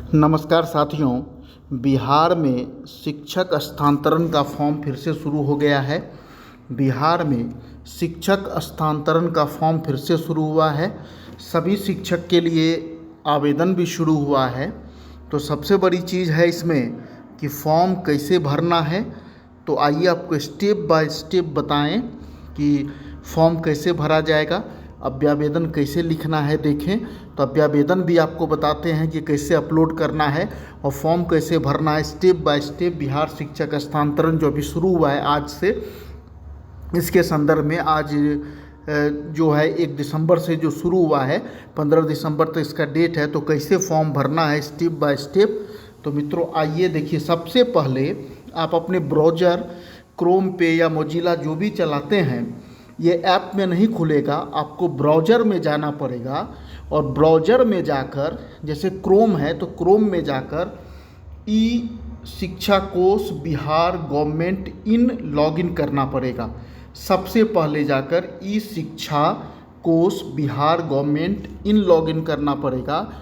नमस्कार साथियों। बिहार में शिक्षक स्थानांतरण का फॉर्म फिर से शुरू हो गया है। बिहार में शिक्षक स्थानांतरण का फॉर्म फिर से शुरू हुआ है। सभी शिक्षक के लिए आवेदन भी शुरू हुआ है। तो सबसे बड़ी चीज़ है इसमें कि फॉर्म कैसे भरना है। तो आइए आपको स्टेप बाय स्टेप बताएं कि फॉर्म कैसे भरा जाएगा, अभ्यावेदन कैसे लिखना है। देखें तो अभ्यावेदन भी आपको बताते हैं कि कैसे अपलोड करना है और फॉर्म कैसे भरना है स्टेप बाय स्टेप। बिहार शिक्षक स्थानांतरण जो अभी शुरू हुआ है आज से, इसके संदर्भ में आज जो है 1 दिसंबर से जो शुरू हुआ है, 15 दिसंबर तक इसका डेट है। तो कैसे फॉर्म भरना है स्टेप बाय स्टेप। तो मित्रों आइए देखिए, सबसे पहले आप अपने ब्राउज़र क्रोम पे या मोजिला जो भी चलाते हैं, ये ऐप में नहीं खुलेगा, आपको ब्राउज़र में जाना पड़ेगा। और ब्राउज़र में जाकर, जैसे क्रोम है तो क्रोम में जाकर ई शिक्षा कोश बिहार गवर्नमेंट इन लॉगिन करना पड़ेगा। सबसे पहले जाकर ई शिक्षा कोश बिहार गवर्नमेंट इन लॉगिन करना पड़ेगा।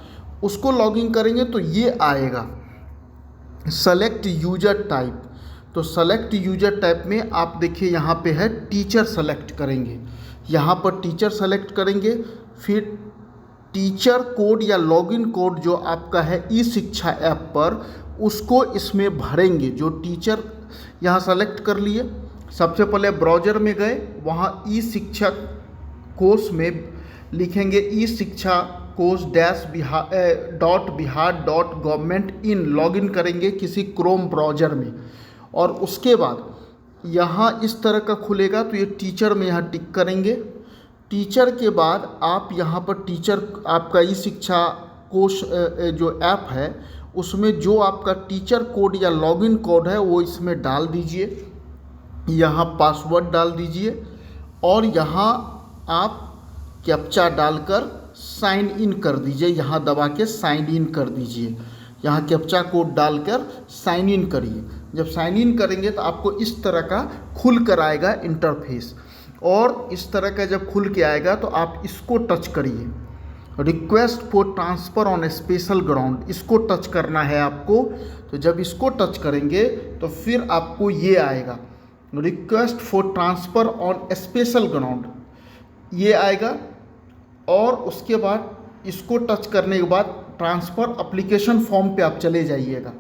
उसको लॉगिन करेंगे तो ये आएगा सेलेक्ट यूजर टाइप। तो सेलेक्ट यूजर टाइप में आप देखिए यहाँ पे है टीचर सेलेक्ट करेंगे। यहाँ पर टीचर सेलेक्ट करेंगे, फिर टीचर कोड या लॉगिन कोड जो आपका है ई शिक्षा ऐप पर, उसको इसमें भरेंगे। जो टीचर यहाँ सेलेक्ट कर लिए, सबसे पहले ब्राउज़र में गए, वहाँ ई शिक्षा कोश में लिखेंगे ई शिक्षा कोश -बिहार.gov.in लॉगिन करेंगे किसी क्रोम ब्राउज़र में। और उसके बाद यहाँ इस तरह का खुलेगा, तो ये टीचर में यहाँ टिक करेंगे। टीचर के बाद आप यहाँ पर टीचर आपका ई शिक्षा कोश जो ऐप है उसमें जो आपका टीचर कोड या लॉगिन कोड है वो इसमें डाल दीजिए। यहाँ पासवर्ड डाल दीजिए और यहाँ आप कैप्चा डालकर साइन इन कर दीजिए। यहाँ दबा के साइन इन कर दीजिए। यहाँ कैप्चा कोड डालकर साइन इन करिए। जब साइन इन करेंगे तो आपको इस तरह का खुल कर आएगा इंटरफेस। और इस तरह का जब खुल के आएगा तो आप इसको टच करिए, request for transfer on special ground, इसको टच करना है आपको। तो जब इसको टच करेंगे तो फिर आपको ये आएगा request for transfer on special ground, ये आएगा। और उसके बाद इसको टच करने के बाद ट्रांसफ़र एप्लीकेशन फॉर्म पे आप चले जाइएगा।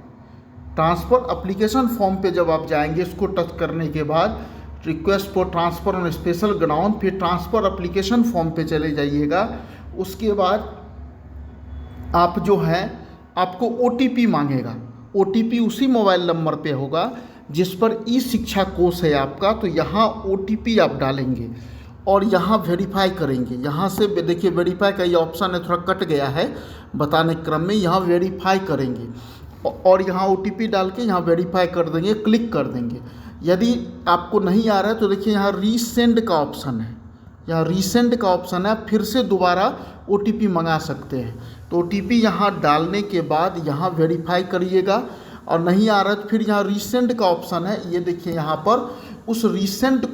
ट्रांसफ़र एप्लीकेशन फॉर्म पे जब आप जाएंगे, इसको टच करने के बाद request for transfer on special ground, फिर ट्रांसफ़र एप्लीकेशन फॉर्म पे चले जाइएगा। उसके बाद आप जो है आपको OTP मांगेगा। OTP उसी मोबाइल नंबर पे होगा जिस पर ई शिक्षा कोश है आपका। तो यहाँ OTP आप डालेंगे और यहाँ वेरीफाई करेंगे। यहाँ से देखिए वेरीफाई का ये ऑप्शन है, थोड़ा कट गया है बताने क्रम में। यहाँ वेरीफाई करेंगे और यहाँ OTP डाल के यहाँ वेरीफाई कर देंगे, क्लिक कर देंगे। यदि आपको नहीं आ रहा है तो देखिए यहाँ रीसेंड का ऑप्शन है, यहाँ रीसेंड का ऑप्शन है, फिर से दोबारा OTP मंगा सकते हैं। तो OTP यहाँ डालने के बाद यहाँ वेरीफाई करिएगा और नहीं आ रहा है तो फिर यहाँ रीसेंड का ऑप्शन है, ये देखिए यहाँ पर उस रीसेंड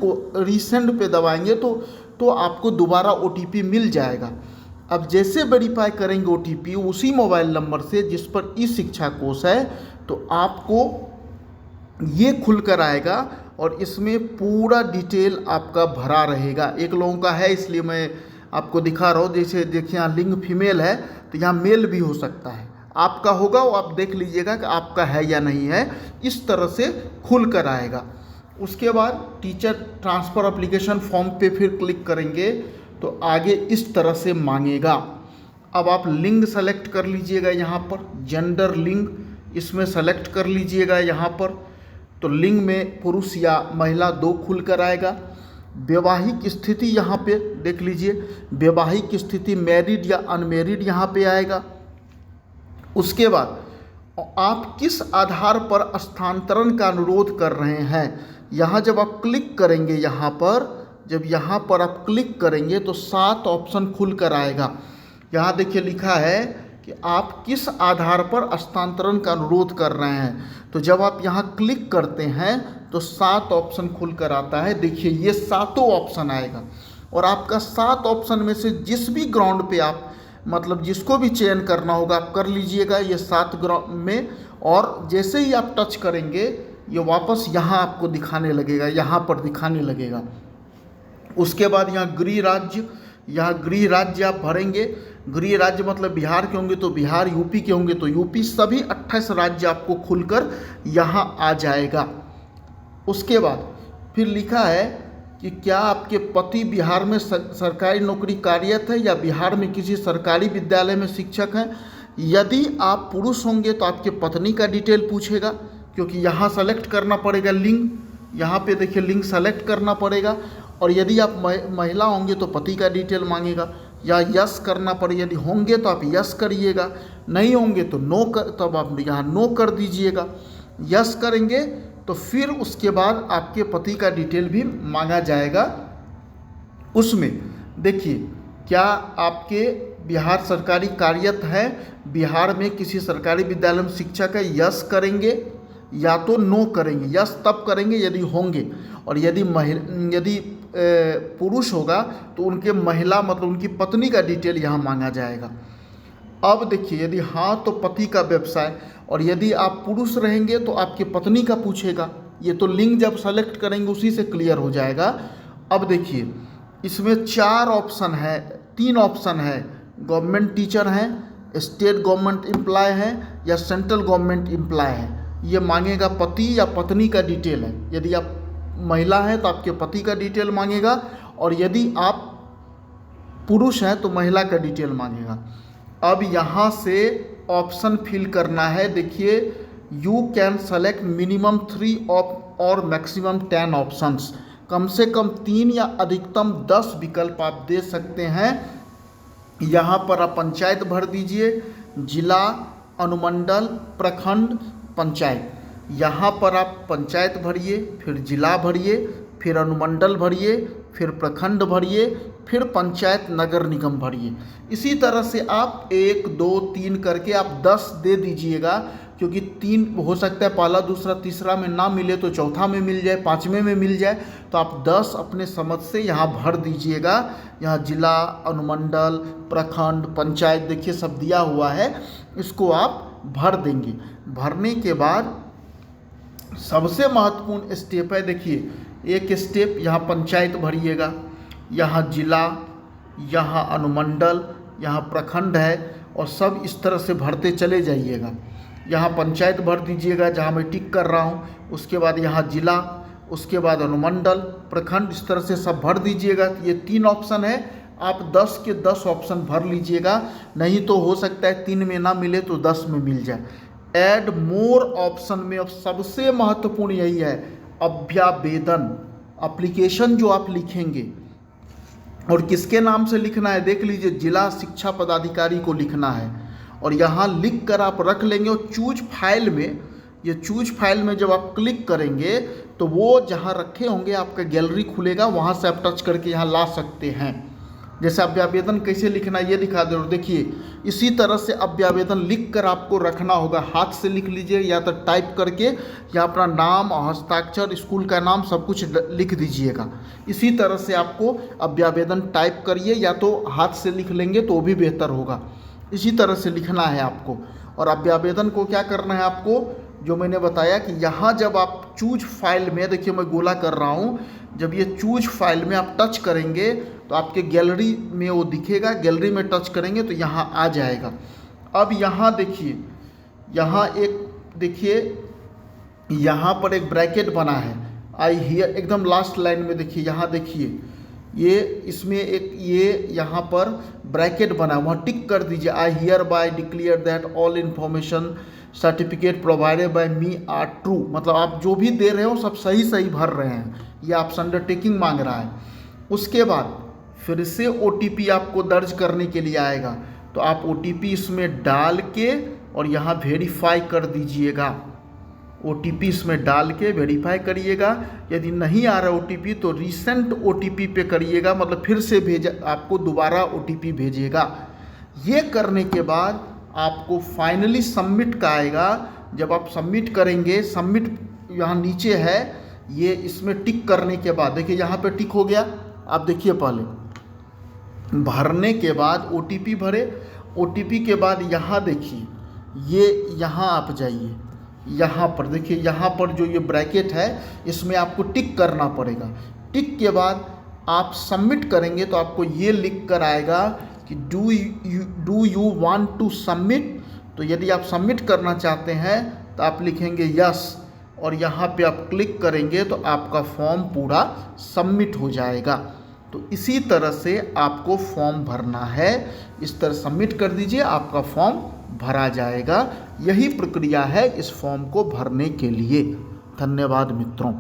पे दबाएंगे तो आपको दोबारा OTP मिल जाएगा। अब जैसे वेरीफाई करेंगे OTP उसी मोबाइल नंबर से जिस पर ई शिक्षा कोश है, तो आपको ये खुल कर आएगा और इसमें पूरा डिटेल आपका भरा रहेगा। एक लोगों का है इसलिए मैं आपको दिखा रहा हूँ। जैसे देखिए यहाँ लिंग फीमेल है तो यहाँ मेल भी हो सकता है, आपका होगा वो आप देख लीजिएगा कि आपका है या नहीं है। इस तरह से खुल कर आएगा। उसके बाद टीचर ट्रांसफ़र एप्लीकेशन फॉर्म पे फिर क्लिक करेंगे तो आगे इस तरह से मांगेगा। अब आप लिंग सेलेक्ट कर लीजिएगा, यहाँ पर जेंडर लिंग इसमें सेलेक्ट कर लीजिएगा। यहाँ पर तो लिंग में पुरुष या महिला 2 खुल कर आएगा। वैवाहिक स्थिति यहाँ पे देख लीजिए, वैवाहिक स्थिति मैरिड या अनमैरिड यहाँ पे आएगा। उसके बाद आप किस आधार पर स्थानांतरण का अनुरोध कर रहे हैं, यहाँ जब आप क्लिक करेंगे, यहाँ पर जब यहाँ पर आप क्लिक करेंगे तो 7 ऑप्शन खुल कर आएगा। यहाँ देखिए लिखा है कि आप किस आधार पर स्थानांतरण का अनुरोध कर रहे हैं। तो जब आप यहाँ क्लिक करते हैं तो 7 ऑप्शन खुल कर आता है। देखिए ये 7 ऑप्शन आएगा और आपका 7 ऑप्शन में से जिस भी ग्राउंड पे आप मतलब जिसको भी चयन करना होगा आप कर लीजिएगा ये 7 ग्राम में। और जैसे ही आप टच करेंगे ये वापस यहाँ आपको दिखाने लगेगा, यहाँ पर दिखाने लगेगा। उसके बाद यहाँ गृह राज्य, यहाँ गृह राज्य आप भरेंगे। गृह राज्य मतलब बिहार के होंगे तो बिहार, यूपी के होंगे तो यूपी, सभी 28 राज्य आपको खुलकर यहाँ आ जाएगा। उसके बाद फिर लिखा है कि क्या आपके पति बिहार में सरकारी नौकरी कार्यरत है या बिहार में किसी सरकारी विद्यालय में शिक्षक हैं। यदि आप पुरुष होंगे तो आपके पत्नी का डिटेल पूछेगा, क्योंकि यहाँ सेलेक्ट करना पड़ेगा लिंग, यहाँ पे देखिए लिंग सेलेक्ट करना पड़ेगा। और यदि आप महिला होंगे तो पति का डिटेल मांगेगा, या यस करना पड़े। यदि होंगे तो आप यस करिएगा, नहीं होंगे तो नो कर, तब आप यहाँ नो कर दीजिएगा। यस करेंगे तो फिर उसके बाद आपके पति का डिटेल भी मांगा जाएगा। उसमें देखिए क्या आपके बिहार सरकारी कार्यरत है, बिहार में किसी सरकारी विद्यालय में शिक्षक है, यस करेंगे या तो नो करेंगे। यस तब करेंगे यदि होंगे, और यदि पुरुष होगा तो उनके महिला मतलब उनकी पत्नी का डिटेल यहाँ मांगा जाएगा। अब देखिए यदि हाँ तो पति का व्यवसाय, और यदि आप पुरुष रहेंगे तो आपके पत्नी का पूछेगा। ये तो लिंग जब सेलेक्ट करेंगे उसी से क्लियर हो जाएगा। अब देखिए इसमें 4 ऑप्शन है, 3 ऑप्शन है। गवर्नमेंट टीचर हैं, स्टेट गवर्नमेंट एम्प्लॉय है या सेंट्रल गवर्नमेंट एम्प्लॉय है। ये मांगेगा पति या पत्नी का डिटेल है। यदि आप महिला हैं तो आपके पति का डिटेल मांगेगा, और यदि आप पुरुष हैं तो महिला का डिटेल मांगेगा। अब यहाँ से ऑप्शन फिल करना है। देखिए यू कैन सेलेक्ट मिनिमम 3 और मैक्सिमम 10 ऑप्शंस। कम से कम 3 या अधिकतम 10 विकल्प आप दे सकते हैं। यहाँ पर आप पंचायत भर दीजिए, जिला, अनुमंडल, प्रखंड, पंचायत। यहाँ पर आप पंचायत भरिए, फिर जिला भरिए, फिर अनुमंडल भरिए, फिर प्रखंड भरिए, फिर पंचायत नगर निगम भरिए। इसी तरह से आप 1, 2, 3 करके आप 10 दे दीजिएगा, क्योंकि 3 हो सकता है पहला, दूसरा, तीसरा में ना मिले तो चौथा में मिल जाए, 5वें में मिल जाए। तो आप 10 अपने समझ से यहाँ भर दीजिएगा। यहाँ जिला, अनुमंडल, प्रखंड, पंचायत देखिए सब दिया हुआ है, इसको आप भर देंगे। भरने के बाद सबसे महत्वपूर्ण स्टेप है, देखिए एक स्टेप यहाँ पंचायत भरिएगा, यहाँ जिला, यहाँ अनुमंडल, यहाँ प्रखंड है, और सब इस तरह से भरते चले जाइएगा। यहाँ पंचायत भर दीजिएगा जहाँ मैं टिक कर रहा हूँ, उसके बाद यहाँ जिला, उसके बाद अनुमंडल, प्रखंड, इस तरह से सब भर दीजिएगा। ये 3 ऑप्शन है, आप 10 के 10 ऑप्शन भर लीजिएगा। नहीं तो हो सकता है 3 में ना मिले तो 10 में मिल जाए। ऐड मोर ऑप्शन में अब सबसे महत्वपूर्ण यही है, अभ्यावेदन। एप्लीकेशन जो आप लिखेंगे और किसके नाम से लिखना है देख लीजिए, जिला शिक्षा पदाधिकारी को लिखना है। और यहाँ लिख कर आप रख लेंगे, और चूज फाइल में, ये चूज फाइल में जब आप क्लिक करेंगे तो वो जहाँ रखे होंगे आपका गैलरी खुलेगा, वहाँ से आप टच करके यहाँ ला सकते हैं। जैसे अभ्यावेदन कैसे लिखना है ये दिखा दे। और देखिए इसी तरह से अभ्यावेदन लिख कर आपको रखना होगा। हाथ से लिख लीजिए या तो टाइप करके, या अपना नाम और हस्ताक्षर, स्कूल का नाम सब कुछ लिख दीजिएगा। इसी तरह से आपको अभ्यावेदन टाइप करिए, या तो हाथ से लिख लेंगे तो वो भी बेहतर होगा। इसी तरह से लिखना है आपको। और अभ्यावेदन को क्या करना है आपको, जो मैंने बताया कि यहाँ जब आप चूज फाइल में, देखिए मैं गोला कर रहा हूँ, जब ये चूज फाइल में आप टच करेंगे तो आपके गैलरी में वो दिखेगा। गैलरी में टच करेंगे तो यहाँ आ जाएगा। अब यहाँ देखिए, यहाँ एक देखिए यहाँ पर एक ब्रैकेट बना है, आई हियर, एकदम लास्ट लाइन में देखिए, यहाँ देखिए ये इसमें एक ये यहाँ पर ब्रैकेट बना है, वहाँ टिक कर दीजिए। I hereby declare that all information certificate provided by me are true. मतलब आप जो भी दे रहे हो सब सही सही भर रहे हैं, ये आपसे अंडरटेकिंग मांग रहा है। उसके बाद फिर से OTP आपको दर्ज करने के लिए आएगा, तो आप OTP इसमें डाल के और यहाँ वेरीफाई कर दीजिएगा। OTP इसमें डाल के वेरीफाई करिएगा। यदि नहीं आ रहा OTP तो रिसेंट OTP पे करिएगा, मतलब फिर से आपको दोबारा OTP भेजेगा। ये करने के बाद आपको फाइनली सबमिट का आएगा। जब आप सबमिट करेंगे, सबमिट यहाँ नीचे है, ये इसमें टिक करने के बाद देखिए यहाँ पे टिक हो गया। आप देखिए पहले भरने के बाद OTP भरे। OTP के बाद यहाँ देखिए, ये यहाँ आप जाइए, यहाँ पर देखिए, यहाँ पर जो ये ब्रैकेट है इसमें आपको टिक करना पड़ेगा। टिक के बाद आप सबमिट करेंगे तो आपको ये लिख कर आएगा कि do you want to submit. तो यदि आप सबमिट करना चाहते हैं तो आप लिखेंगे यस, और यहाँ पे आप क्लिक करेंगे तो आपका फॉर्म पूरा सबमिट हो जाएगा। तो इसी तरह से आपको फॉर्म भरना है। इस तरह सबमिट कर दीजिए, आपका फॉर्म भरा जाएगा। यही प्रक्रिया है इस फॉर्म को भरने के लिए। धन्यवाद मित्रों।